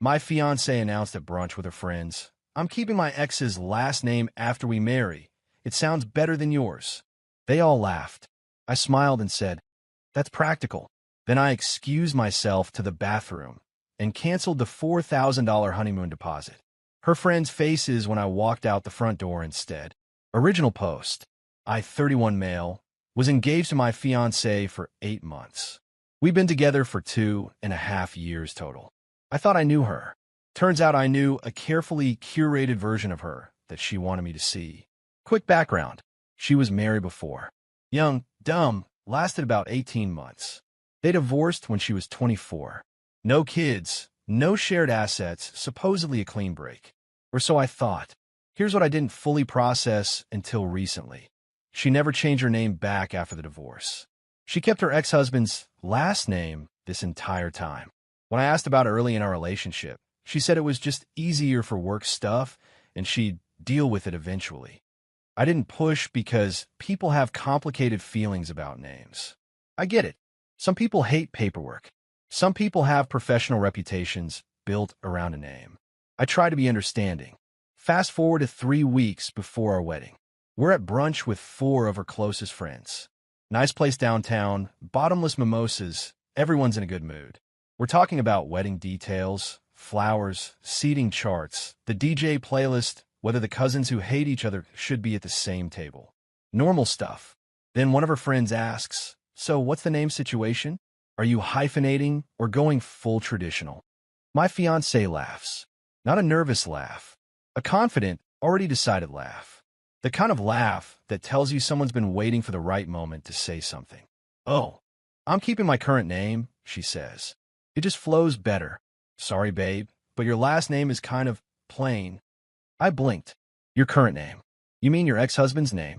My fiancée announced at brunch with her friends. I'm keeping my ex's last name after we marry. It sounds better than yours. They all laughed. I smiled and said, that's practical. Then I excused myself to the bathroom and canceled the $4,000 honeymoon deposit. Her friends' faces when I walked out the front door instead. Original post. I, 31 male, was engaged to my fiancée for 8 months. We've been together for 2.5 years total. I thought I knew her. Turns out I knew a carefully curated version of her that she wanted me to see. Quick background. She was married before. Young, dumb, lasted about 18 months. They divorced when she was 24. No kids, no shared assets, supposedly a clean break. Or so I thought. Here's what I didn't fully process until recently. She never changed her name back after the divorce. She kept her ex-husband's last name this entire time. When I asked about it early in our relationship, she said it was just easier for work stuff and she'd deal with it eventually. I didn't push because people have complicated feelings about names. I get it. Some people hate paperwork. Some people have professional reputations built around a name. I try to be understanding. Fast forward to 3 weeks before our wedding. We're at brunch with 4 of her closest friends. Nice place downtown, bottomless mimosas, everyone's in a good mood. We're talking about wedding details, flowers, seating charts, the DJ playlist, whether the cousins who hate each other should be at the same table. Normal stuff. Then one of her friends asks, so what's the name situation? Are you hyphenating or going full traditional? My fiancé laughs. Not a nervous laugh. A confident, already decided laugh. The kind of laugh that tells you someone's been waiting for the right moment to say something. Oh, I'm keeping my current name, she says. It just flows better. Sorry, babe, but your last name is kind of plain. I blinked. Your current name? You mean your ex-husband's name?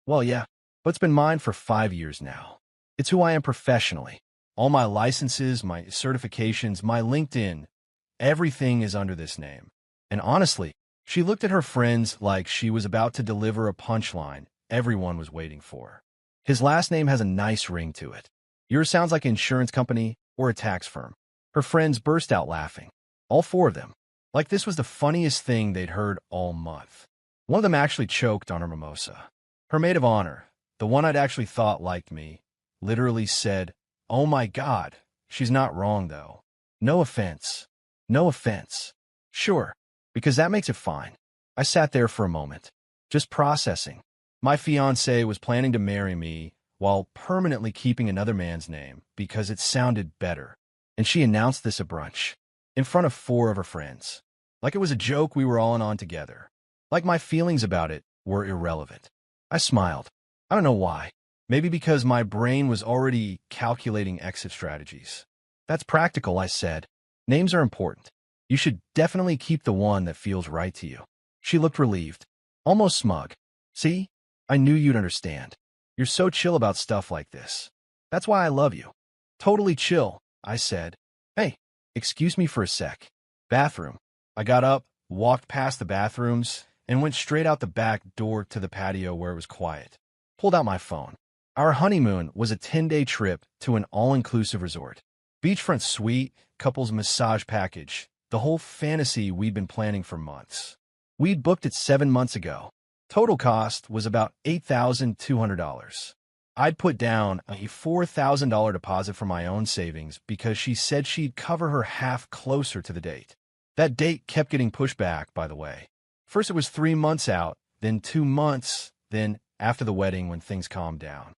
Well, yeah, but it's been mine for 5 years now. It's who I am professionally. All my licenses, my certifications, my LinkedIn, everything is under this name. And honestly, she looked at her friends like she was about to deliver a punchline everyone was waiting for. His last name has a nice ring to it. Yours sounds like an insurance company or a tax firm. Her friends burst out laughing. All 4 of them. Like this was the funniest thing they'd heard all month. One of them actually choked on her mimosa. Her maid of honor, the one I'd actually thought liked me, literally said, oh my God, she's not wrong though. No offense. No offense. Sure, because that makes it fine. I sat there for a moment, just processing. My fiancé was planning to marry me while permanently keeping another man's name because it sounded better. And she announced this at brunch, in front of 4 of her friends. Like it was a joke we were all in on together. Like my feelings about it were irrelevant. I smiled. I don't know why. Maybe because my brain was already calculating exit strategies. That's practical, I said. Names are important. You should definitely keep the one that feels right to you. She looked relieved, almost smug. See? I knew you'd understand. You're so chill about stuff like this. That's why I love you. Totally chill, I said. Hey, excuse me for a sec. Bathroom. I got up, walked past the bathrooms, and went straight out the back door to the patio where it was quiet. Pulled out my phone. Our honeymoon was a 10-day trip to an all-inclusive resort. Beachfront suite, couples massage package, the whole fantasy we'd been planning for months. We'd booked it 7 months ago. Total cost was about $8,200. I'd put down a $4,000 deposit from my own savings because she said she'd cover her half closer to the date. That date kept getting pushed back, by the way. First it was 3 months out, then 2 months, then after the wedding when things calmed down.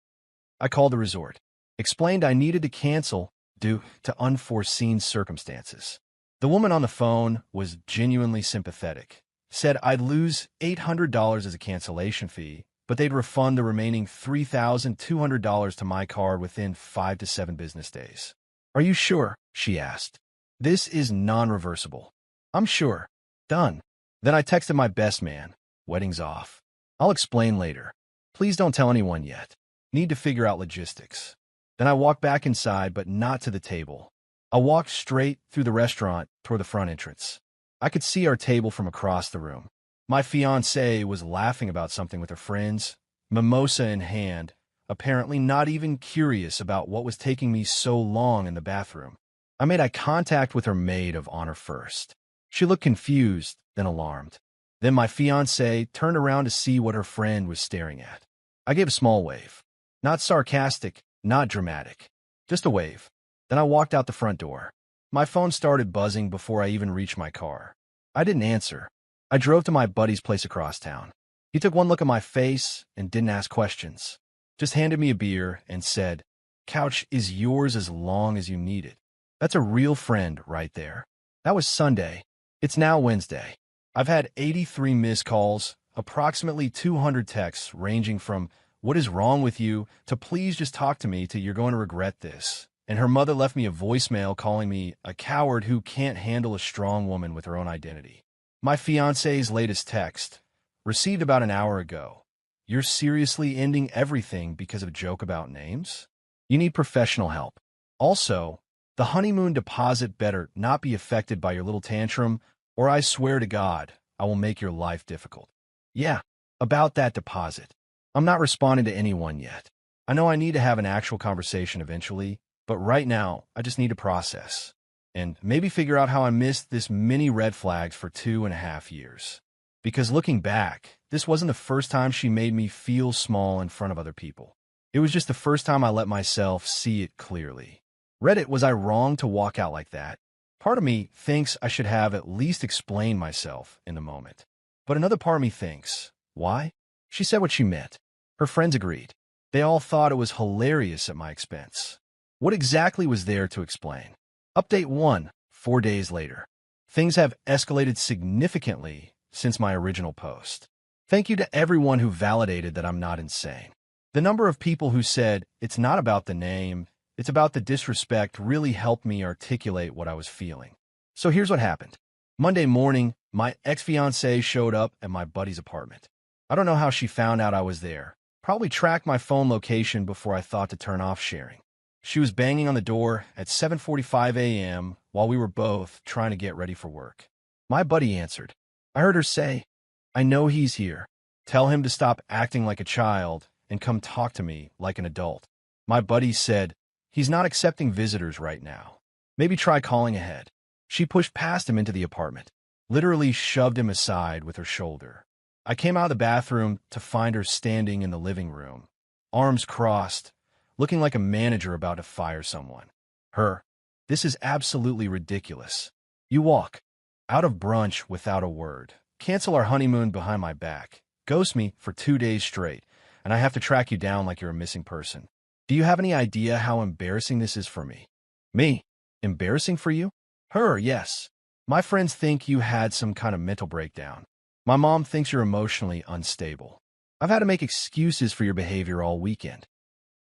I called the resort, explained I needed to cancel due to unforeseen circumstances. The woman on the phone was genuinely sympathetic, said I'd lose $800 as a cancellation fee, but they'd refund the remaining $3,200 to my card within 5 to 7 business days. Are you sure? She asked. This is non-reversible. I'm sure. Done. Then I texted my best man. Wedding's off. I'll explain later. Please don't tell anyone yet. Need to figure out logistics. Then I walked back inside, but not to the table. I walked straight through the restaurant toward the front entrance. I could see our table from across the room. My fiancée was laughing about something with her friends, mimosa in hand, apparently not even curious about what was taking me so long in the bathroom. I made eye contact with her maid of honor first. She looked confused, then alarmed. Then my fiancée turned around to see what her friend was staring at. I gave a small wave. Not sarcastic, not dramatic. Just a wave. Then I walked out the front door. My phone started buzzing before I even reached my car. I didn't answer. I drove to my buddy's place across town. He took one look at my face and didn't ask questions. Just handed me a beer and said, "Couch is yours as long as you need it." That's a real friend right there. That was Sunday. It's now Wednesday. I've had 83 missed calls, approximately 200 texts ranging from "what is wrong with you" to "please just talk to me" to "you're going to regret this." And her mother left me a voicemail calling me a coward who can't handle a strong woman with her own identity. My fiancé's latest text, received about an hour ago. "You're seriously ending everything because of a joke about names? You need professional help. Also, the honeymoon deposit better not be affected by your little tantrum, or I swear to God, I will make your life difficult." Yeah, about that deposit. I'm not responding to anyone yet. I know I need to have an actual conversation eventually, but right now, I just need to process. And maybe figure out how I missed this many red flags for 2.5 years. Because looking back, this wasn't the first time she made me feel small in front of other people. It was just the first time I let myself see it clearly. Reddit, was I wrong to walk out like that? Part of me thinks I should have at least explained myself in the moment. But another part of me thinks, why? She said what she meant. Her friends agreed. They all thought it was hilarious at my expense. What exactly was there to explain? Update 1, 4 days later. Things have escalated significantly since my original post. Thank you to everyone who validated that I'm not insane. The number of people who said, "it's not about the name, it's about the disrespect," really helped me articulate what I was feeling. So here's what happened. Monday morning, my ex-fiancée showed up at my buddy's apartment. I don't know how she found out I was there. Probably tracked my phone location before I thought to turn off sharing. She was banging on the door at 7:45 a.m. while we were both trying to get ready for work. My buddy answered. I heard her say, "I know he's here. Tell him to stop acting like a child and come talk to me like an adult." My buddy said, "He's not accepting visitors right now. Maybe try calling ahead." She pushed past him into the apartment, literally shoved him aside with her shoulder. I came out of the bathroom to find her standing in the living room, arms crossed, looking like a manager about to fire someone. Her, "This is absolutely ridiculous. You walk out of brunch without a word, cancel our honeymoon behind my back, ghost me for 2 days straight, and I have to track you down like you're a missing person. Do you have any idea how embarrassing this is for me?" Me? Embarrassing for you? Her, yes. My friends think you had some kind of mental breakdown. My mom thinks you're emotionally unstable. I've had to make excuses for your behavior all weekend.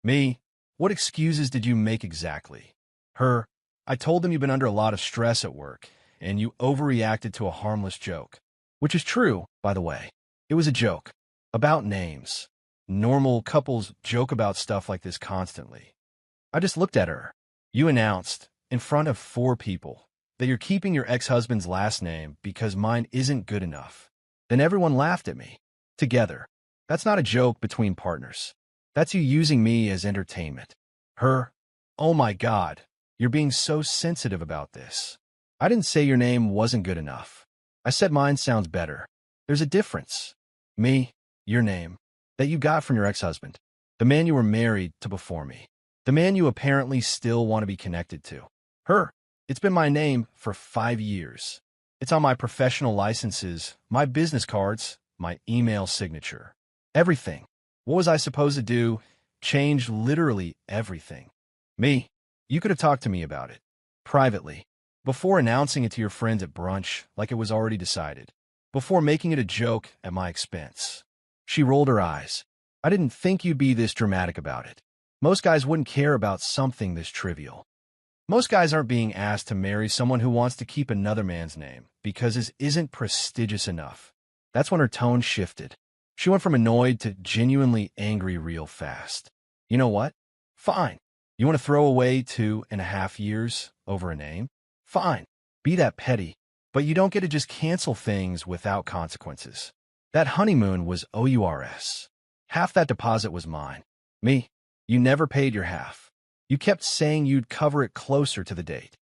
Me? What excuses did you make exactly? Her, I told them you've been under a lot of stress at work, and you overreacted to a harmless joke. Which is true, by the way. It was a joke. About names. Normal couples joke about stuff like this constantly. I just looked at her. You announced, in front of 4 people, that you're keeping your ex-husband's last name because mine isn't good enough. Then everyone laughed at me. Together. That's not a joke between partners. That's you using me as entertainment. Her, oh my God, you're being so sensitive about this. I didn't say your name wasn't good enough. I said mine sounds better. There's a difference. Me, your name, that you got from your ex-husband, the man you were married to before me, the man you apparently still want to be connected to. Her, it's been my name for 5 years. It's on my professional licenses, my business cards, my email signature. Everything. What was I supposed to do? Change literally everything. Me, you could have talked to me about it. Privately. Before announcing it to your friends at brunch like it was already decided. Before making it a joke at my expense. She rolled her eyes. I didn't think you'd be this dramatic about it. Most guys wouldn't care about something this trivial. Most guys aren't being asked to marry someone who wants to keep another man's name because his isn't prestigious enough. That's when her tone shifted. She went from annoyed to genuinely angry real fast. You know what? Fine. You want to throw away 2.5 years over a name? Fine. Be that petty. But you don't get to just cancel things without consequences. That honeymoon was OURS. Half that deposit was mine. Me, you never paid your half. You kept saying you'd cover it closer to the date.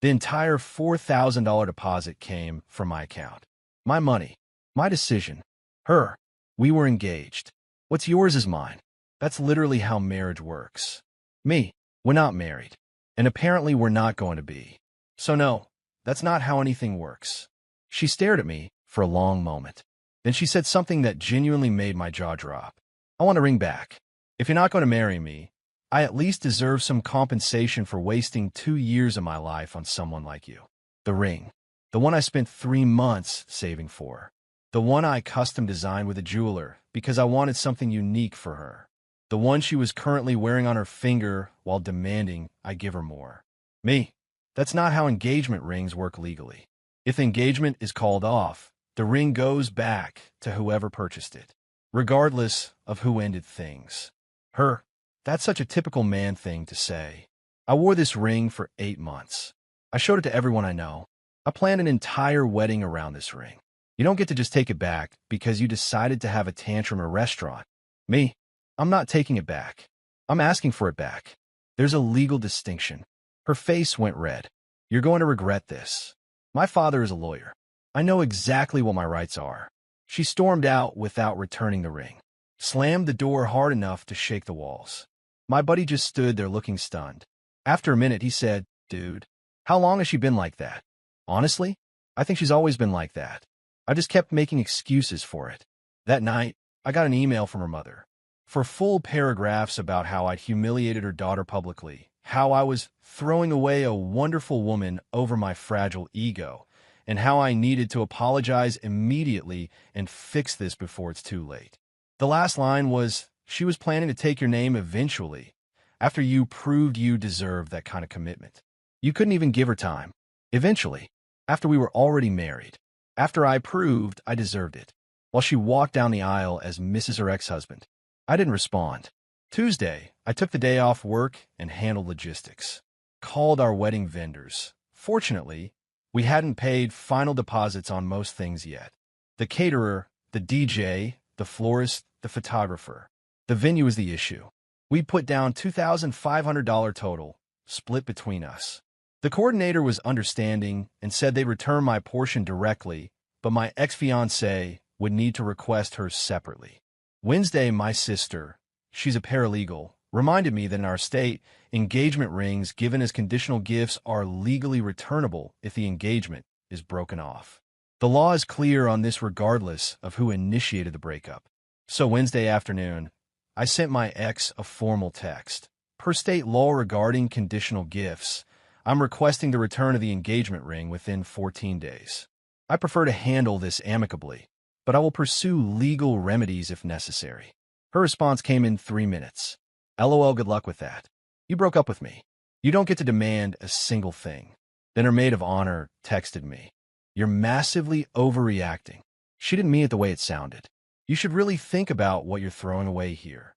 The entire $4,000 deposit came from my account. My money. My decision. Her. We were engaged. What's yours is mine. That's literally how marriage works. Me. We're not married. And apparently we're not going to be. So no, that's not how anything works. She stared at me for a long moment. Then she said something that genuinely made my jaw drop. I want to ring back. If you're not going to marry me, I at least deserve some compensation for wasting 2 years of my life on someone like you. The ring. The one I spent 3 months saving for. The one I custom designed with a jeweler because I wanted something unique for her. The one she was currently wearing on her finger while demanding I give her more. Me. That's not how engagement rings work legally. If the engagement is called off, the ring goes back to whoever purchased it, regardless of who ended things. Her. That's such a typical man thing to say. I wore this ring for 8 months. I showed it to everyone I know. I planned an entire wedding around this ring. You don't get to just take it back because you decided to have a tantrum at a restaurant. Me. I'm not taking it back. I'm asking for it back. There's a legal distinction. Her face went red. You're going to regret this. My father is a lawyer. I know exactly what my rights are. She stormed out without returning the ring, slammed the door hard enough to shake the walls. My buddy just stood there looking stunned. After a minute, he said, "Dude, how long has she been like that?" Honestly, I think she's always been like that. I just kept making excuses for it. That night, I got an email from her mother. For full paragraphs about how I'd humiliated her daughter publicly, how I was throwing away a wonderful woman over my fragile ego, and how I needed to apologize immediately and fix this before it's too late. The last line was, she was planning to take your name eventually, after you proved you deserved that kind of commitment. You couldn't even give her time. Eventually, after we were already married, after I proved I deserved it, while she walked down the aisle as Mrs. her ex-husband. I didn't respond. Tuesday, I took the day off work and handled logistics. Called our wedding vendors. Fortunately, we hadn't paid final deposits on most things yet. The caterer, the DJ, the florist, the photographer. The venue was the issue. We put down $2,500 total, split between us. The coordinator was understanding and said they'd return my portion directly, but my ex-fiancée would need to request hers separately. Wednesday, my sister, she's a paralegal, reminded me that in our state, engagement rings given as conditional gifts are legally returnable if the engagement is broken off. The law is clear on this regardless of who initiated the breakup. So Wednesday afternoon, I sent my ex a formal text. Per state law regarding conditional gifts, I'm requesting the return of the engagement ring within 14 days. I prefer to handle this amicably, but I will pursue legal remedies if necessary. Her response came in 3 minutes. LOL, good luck with that. You broke up with me. You don't get to demand a single thing. Then her maid of honor texted me. You're massively overreacting. She didn't mean it the way it sounded. You should really think about what you're throwing away here.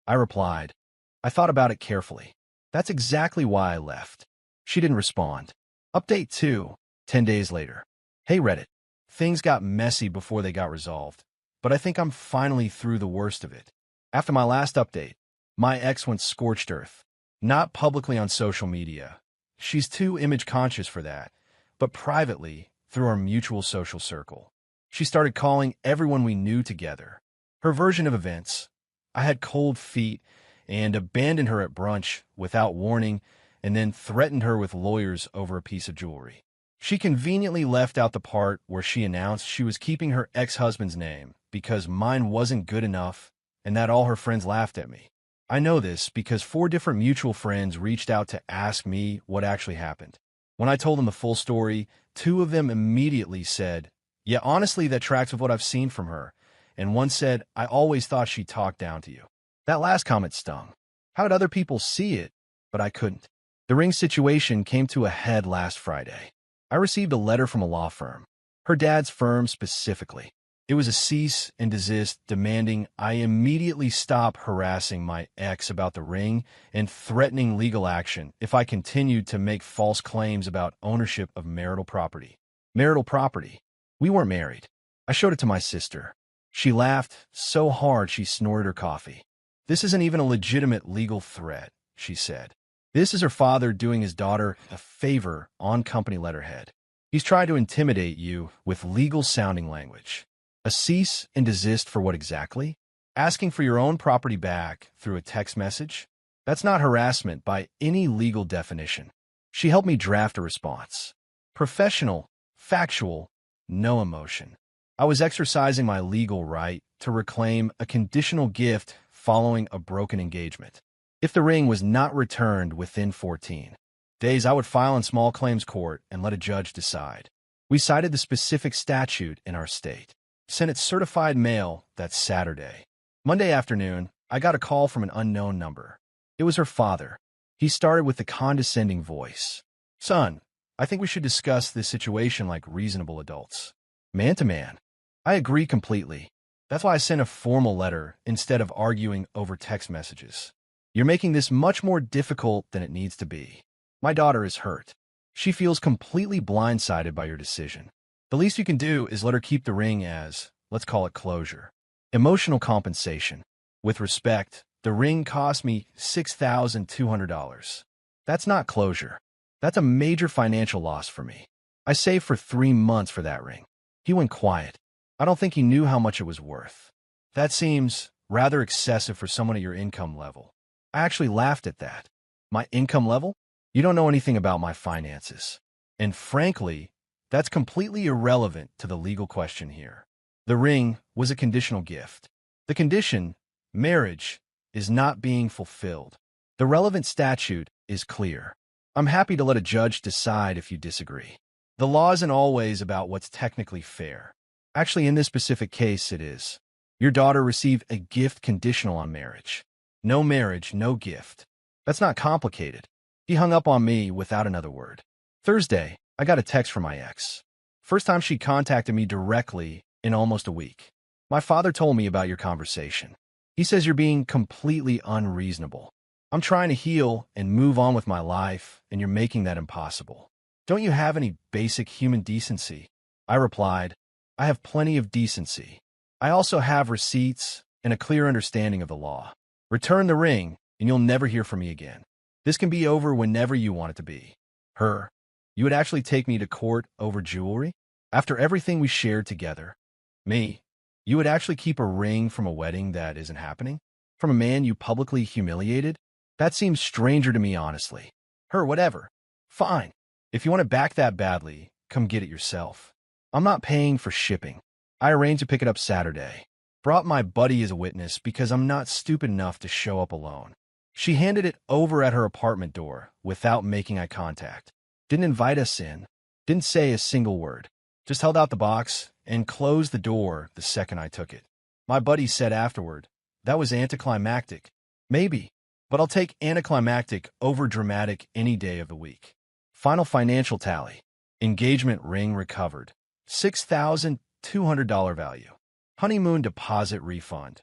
I replied, I thought about it carefully. That's exactly why I left. She didn't respond. Update 2, 10 days later. Hey Reddit. Things got messy before they got resolved, but I think I'm finally through the worst of it. After my last update, my ex went scorched earth. Not publicly on social media. She's too image conscious for that, but privately through our mutual social circle. She started calling everyone we knew together. Her version of events. I had cold feet and abandoned her at brunch without warning and then threatened her with lawyers over a piece of jewelry. She conveniently left out the part where she announced she was keeping her ex-husband's name because mine wasn't good enough and that all her friends laughed at me. I know this because 4 different mutual friends reached out to ask me what actually happened. When I told them the full story, 2 of them immediately said, yeah, honestly, that tracks with what I've seen from her. And one said, I always thought she talked down to you. That last comment stung. How did other people see it? But I couldn't. The ring situation came to a head last Friday. I received a letter from a law firm, her dad's firm specifically. It was a cease and desist demanding I immediately stop harassing my ex about the ring and threatening legal action if I continued to make false claims about ownership of marital property. Marital property. We weren't married. I showed it to my sister. She laughed so hard she snorted her coffee. This isn't even a legitimate legal threat, she said. This is her father doing his daughter a favor on company letterhead. He's tried to intimidate you with legal-sounding language. A cease and desist for what exactly? Asking for your own property back through a text message? That's not harassment by any legal definition. She helped me draft a response. Professional, factual, no emotion. I was exercising my legal right to reclaim a conditional gift following a broken engagement. If the ring was not returned within 14 days, I would file in small claims court and let a judge decide. We cited the specific statute in our state. Sent it certified mail that Saturday. Monday afternoon, I got a call from an unknown number. It was her father. He started with a condescending voice. "Son, I think we should discuss this situation like reasonable adults. Man to man." I agree completely. That's why I sent a formal letter instead of arguing over text messages. You're making this much more difficult than it needs to be. My daughter is hurt. She feels completely blindsided by your decision. The least you can do is let her keep the ring as, let's call it closure. Emotional compensation. With respect, the ring cost me $6,200. That's not closure. That's a major financial loss for me. I saved for 3 months for that ring. He went quiet. I don't think he knew how much it was worth. That seems rather excessive for someone at your income level. I actually laughed at that. My income level? You don't know anything about my finances. And frankly, that's completely irrelevant to the legal question here. The ring was a conditional gift. The condition, marriage, is not being fulfilled. The relevant statute is clear. I'm happy to let a judge decide if you disagree. The law isn't always about what's technically fair. Actually, in this specific case, it is. Your daughter received a gift conditional on marriage. No marriage, no gift. That's not complicated. He hung up on me without another word. Thursday, I got a text from my ex. First time she contacted me directly in almost a week. My father told me about your conversation. He says you're being completely unreasonable. I'm trying to heal and move on with my life, and you're making that impossible. Don't you have any basic human decency? I replied, I have plenty of decency. I also have receipts and a clear understanding of the law. Return the ring, and you'll never hear from me again. This can be over whenever you want it to be. Her, you would actually take me to court over jewelry? After everything we shared together? Me, you would actually keep a ring from a wedding that isn't happening? From a man you publicly humiliated? That seems stranger to me, honestly. Her, whatever. Fine. If you want it back that badly, come get it yourself. I'm not paying for shipping. I arranged to pick it up Saturday. Brought my buddy as a witness because I'm not stupid enough to show up alone. She handed it over at her apartment door without making eye contact. Didn't invite us in. Didn't say a single word. Just held out the box and closed the door the second I took it. My buddy said afterward, that was anticlimactic. Maybe, but I'll take anticlimactic over dramatic any day of the week. Final financial tally. Engagement ring recovered. $6,200 value. Honeymoon deposit refund.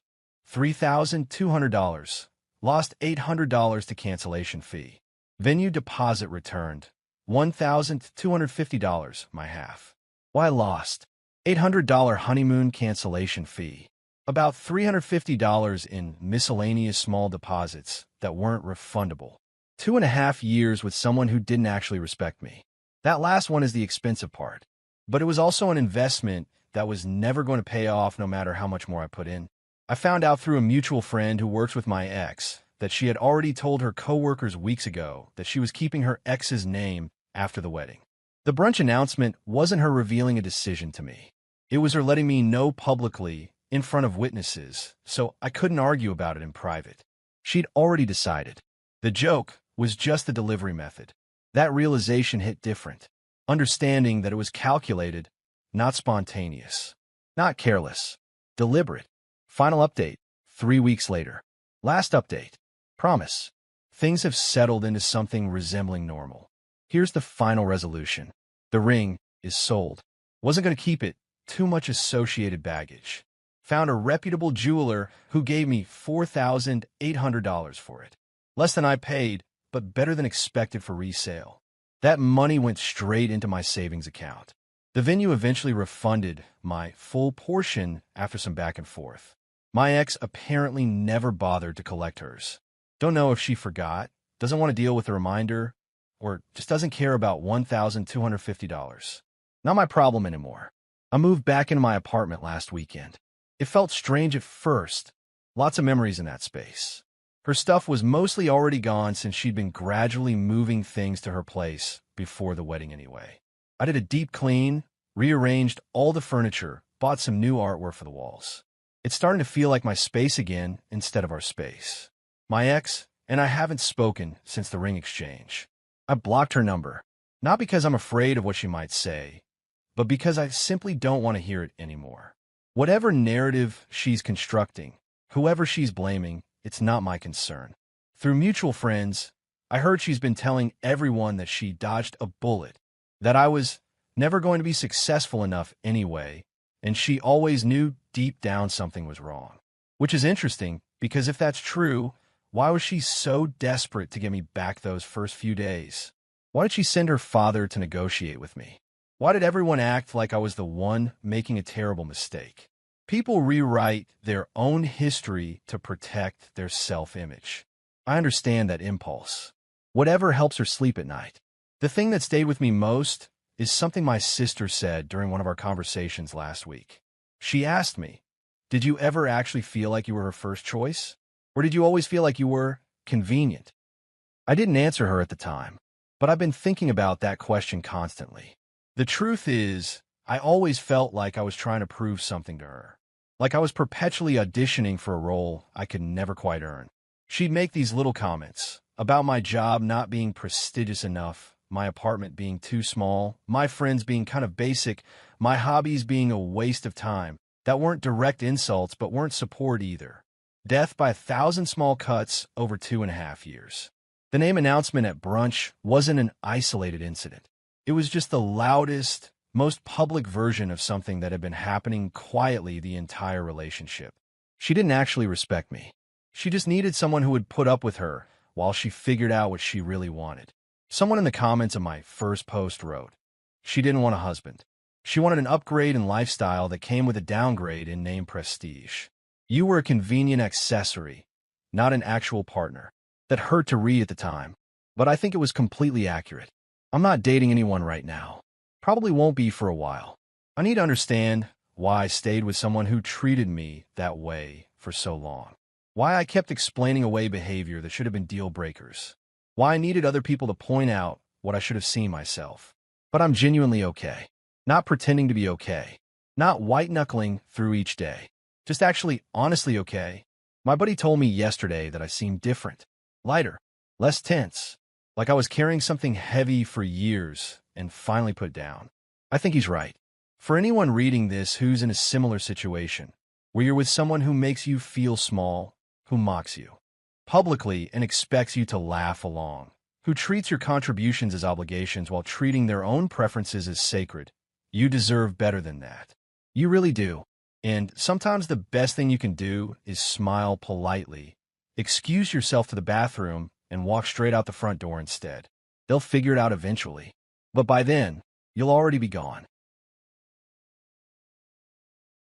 $3,200. Lost $800 to cancellation fee. Venue deposit returned. $1,250, my half. Why lost? $800 honeymoon cancellation fee. About $350 in miscellaneous small deposits that weren't refundable. 2.5 years with someone who didn't actually respect me. That last one is the expensive part. But it was also an investment that was never going to pay off no matter how much more I put in. I found out through a mutual friend who works with my ex that she had already told her coworkers weeks ago that she was keeping her ex's name after the wedding. The brunch announcement wasn't her revealing a decision to me. It was her letting me know publicly in front of witnesses, so I couldn't argue about it in private. She'd already decided. The joke was just the delivery method. That realization hit different. Understanding that it was calculated, not spontaneous, not careless, deliberate. Final update, 3 weeks later. Last update. Promise. Things have settled into something resembling normal. Here's the final resolution. The ring is sold. Wasn't going to keep it. Too much associated baggage. Found a reputable jeweler who gave me $4,800 for it. Less than I paid, but better than expected for resale. That money went straight into my savings account. The venue eventually refunded my full portion after some back and forth. My ex apparently never bothered to collect hers. Don't know if she forgot, doesn't want to deal with a reminder, or just doesn't care about $1,250. Not my problem anymore. I moved back into my apartment last weekend. It felt strange at first. Lots of memories in that space. Her stuff was mostly already gone since she'd been gradually moving things to her place before the wedding anyway. I did a deep clean, rearranged all the furniture, bought some new artwork for the walls. It's starting to feel like my space again instead of our space. My ex and I haven't spoken since the ring exchange. I blocked her number, not because I'm afraid of what she might say, but because I simply don't want to hear it anymore. Whatever narrative she's constructing, whoever she's blaming, it's not my concern. Through mutual friends, I heard she's been telling everyone that she dodged a bullet, that I was never going to be successful enough anyway, and she always knew deep down something was wrong. Which is interesting, because if that's true, why was she so desperate to get me back those first few days? Why did she send her father to negotiate with me? Why did everyone act like I was the one making a terrible mistake? People rewrite their own history to protect their self-image. I understand that impulse. Whatever helps her sleep at night. The thing that stayed with me most is something my sister said during one of our conversations last week. She asked me, did you ever actually feel like you were her first choice? Or did you always feel like you were convenient? I didn't answer her at the time, but I've been thinking about that question constantly. The truth is, I always felt like I was trying to prove something to her. Like I was perpetually auditioning for a role I could never quite earn. She'd make these little comments about my job not being prestigious enough, my apartment being too small, my friends being kind of basic, my hobbies being a waste of time, that weren't direct insults but weren't support either. Death by 1,000 small cuts over 2.5 years. The name announcement at brunch wasn't an isolated incident. It was just the loudest, most public version of something that had been happening quietly the entire relationship. She didn't actually respect me. She just needed someone who would put up with her while she figured out what she really wanted. Someone in the comments of my first post wrote, she didn't want a husband. She wanted an upgrade in lifestyle that came with a downgrade in name prestige. You were a convenient accessory, not an actual partner. That hurt to read at the time, but I think it was completely accurate. I'm not dating anyone right now. Probably won't be for a while. I need to understand why I stayed with someone who treated me that way for so long. Why I kept explaining away behavior that should have been deal breakers. Why I needed other people to point out what I should have seen myself. But I'm genuinely okay. Not pretending to be okay. Not white-knuckling through each day. Just actually honestly okay. My buddy told me yesterday that I seemed different. Lighter. Less tense. Like I was carrying something heavy for years and finally put down. I think he's right. For anyone reading this who's in a similar situation, where you're with someone who makes you feel small, who mocks you publicly and expects you to laugh along, who treats your contributions as obligations while treating their own preferences as sacred, you deserve better than that. You really do. And sometimes the best thing you can do is smile politely, excuse yourself to the bathroom, and walk straight out the front door instead. They'll figure it out eventually. But by then, you'll already be gone.